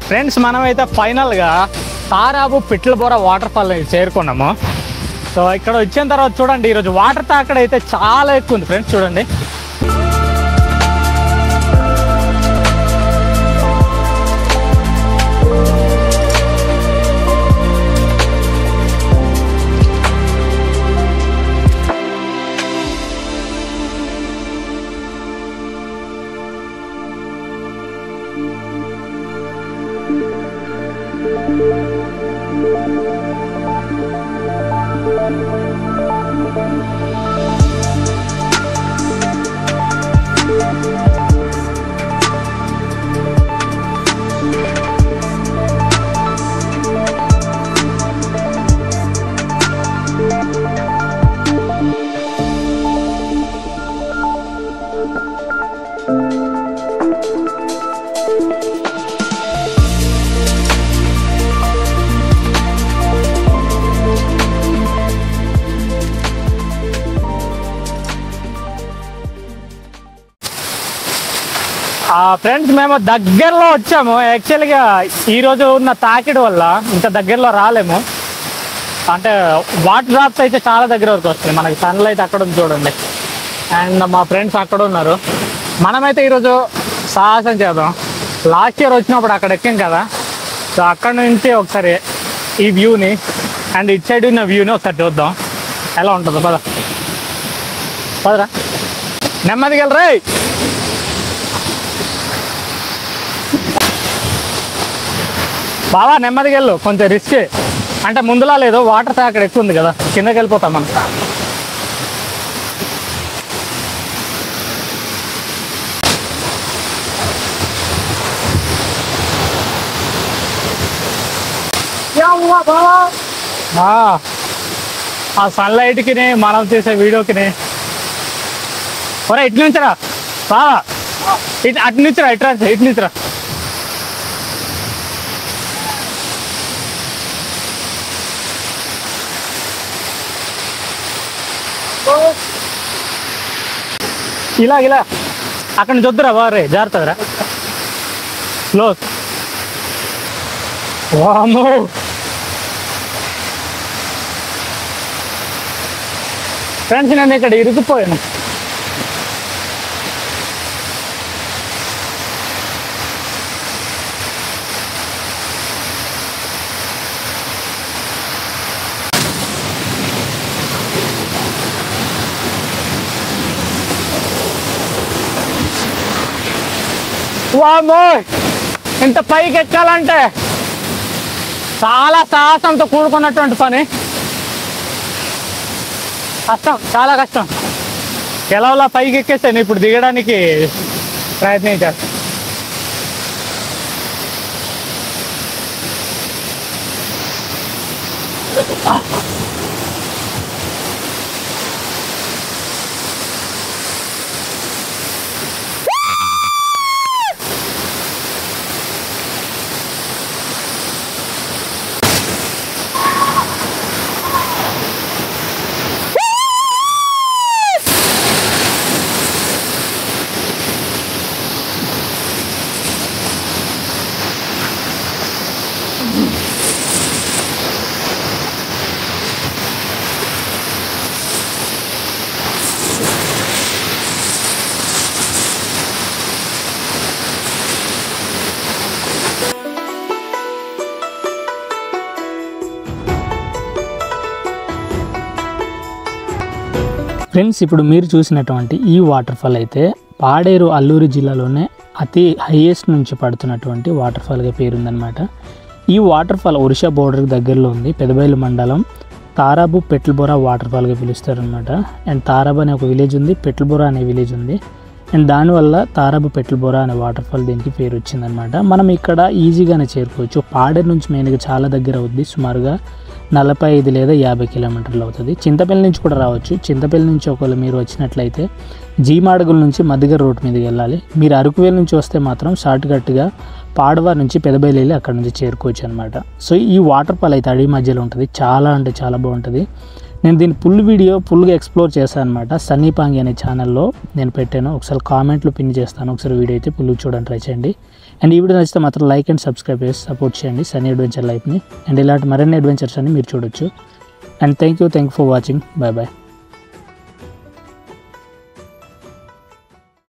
Friends మనమైతే ఫైనల్గా తారాబు పిట్లబోర water fall చేరుకున్నాము. సో ఇక్కడ వచ్చిన తర్వాత చూడండి, ఈరోజు వాటర్ తాకడ అయితే చాలా ఎక్కువ ఉంది ఫ్రెండ్స్. చూడండి ఫ్రెండ్స్ మేము దగ్గరలో వచ్చాము. యాక్చువల్గా ఈరోజు ఉన్న తాకిడి వల్ల ఇంత దగ్గరలో రాలేము. అంటే వాటర్ డ్రాప్స్ అయితే చాలా దగ్గర వరకు వస్తాయి. మనకి సన్లైట్ అక్కడ ఉంది చూడండి, అండ్ మా ఫ్రెండ్స్ అక్కడ ఉన్నారు. మనమైతే ఈరోజు సాహసం చేద్దాం. లాస్ట్ ఇయర్ వచ్చినప్పుడు అక్కడ ఎక్కాం కదా, సో అక్కడ నుంచి ఒకసారి ఈ వ్యూని అండ్ ఇటు సైడ్ ఉన్న వ్యూని ఒకసారి చూద్దాం ఎలా ఉంటుందో. పదరా నెమ్మదిగా వెళ్ళరా. బాగా నెమ్మదిగా వెళ్ళు, కొంచెం రిస్క్. అంటే ముందులా లేదు, వాటర్ తాకడ ఎక్కువ ఉంది కదా, కిందకి వెళ్ళిపోతాం మనం. ఆ సన్లైట్కి మనం చేసే వీడియోకి ఒరే ఇటు నుంచిరా బాగా, ఇటు అటు నుంచిరా, ఇటు నుంచిరా. ఇలా అక్కడ నుంచి వద్దురా బాగా, జారుతుందిరా స్లో. వామ్మో ఫ్రెండ్స్, నేను ఇక్కడ ఇరుక్కుపోయాను. వామ్మో ఇంత పైకి ఎక్కాలంటే చాలా సాహసంతో కూడుకున్నటువంటి పని. కష్టం, చాలా కష్టం. ఎలా పైకి ఎక్కేస్తాను, ఇప్పుడు దిగడానికి ప్రయత్నించాను. ఫ్రెండ్స్, ఇప్పుడు మీరు చూసినటువంటి ఈ వాటర్ ఫాల్ అయితే పాడేరు అల్లూరు జిల్లాలోనే అతి హైయెస్ట్ నుంచి పడుతున్నటువంటి వాటర్ ఫాల్గా పేరుందనమాట. ఈ వాటర్ ఫాల్ ఒరిస్సా బోర్డర్కి దగ్గరలో ఉంది. పెదబయలు మండలం తారాబు పిట్లబోర వాటర్ ఫాల్గా పిలుస్తారనమాట. అండ్ తారాబు అనే ఒక విలేజ్ ఉంది, పిట్లబోర అనే విలేజ్ ఉంది. అండ్ దానివల్ల తారాబు పిట్లబోర అనే వాటర్ ఫాల్ దీనికి పేరు వచ్చిందనమాట. మనం ఇక్కడ ఈజీగానే చేరుకోవచ్చు. పాడేరు నుంచి మెయిన్గా చాలా దగ్గర అవుద్ది, సుమారుగా 45 లేదా 50 కిలోమీటర్లు అవుతుంది. చింతపల్లి నుంచి కూడా రావచ్చు. చింతపల్లి నుంచి ఒకవేళ మీరు వచ్చినట్లయితే జీమాడుగుల నుంచి మధ్యగర్ రోడ్ మీదకి వెళ్ళాలి. మీరు అరకువేలు నుంచి వస్తే మాత్రం షార్ట్కట్గా పాడవారి నుంచి పెదబయలు వెళ్ళి అక్కడ నుంచి చేరుకోవచ్చు అనమాట. సో ఈ వాటర్ ఫాల్ అయితే అడవి మధ్యలో ఉంటుంది. చాలా అంటే చాలా బాగుంటుంది. నేను దీని ఫుల్గా ఎక్స్ప్లోర్ చేశాను అనమాట. సన్నీ పాంగి అనే ఛానల్లో నేను పెట్టాను, ఒకసారి కామెంట్లో పిన్ చేస్తాను, ఒకసారి వీడియో అయితే ఫుల్గా చూడండి, ట్రై చేయండి. అండ్ ఈ వీడియో నచ్చితే మాత్రం లైక్ అండ్ సబ్స్క్రైబ్ చేసి సపోర్ట్ చేయండి సన్నీ అడ్వెంచర్ లైఫ్ని. అండ్ ఇలాంటి మరిన్ని అడ్వెంచర్స్ అన్ని మీరు చూడొచ్చు. And thank you for watching. Bye bye.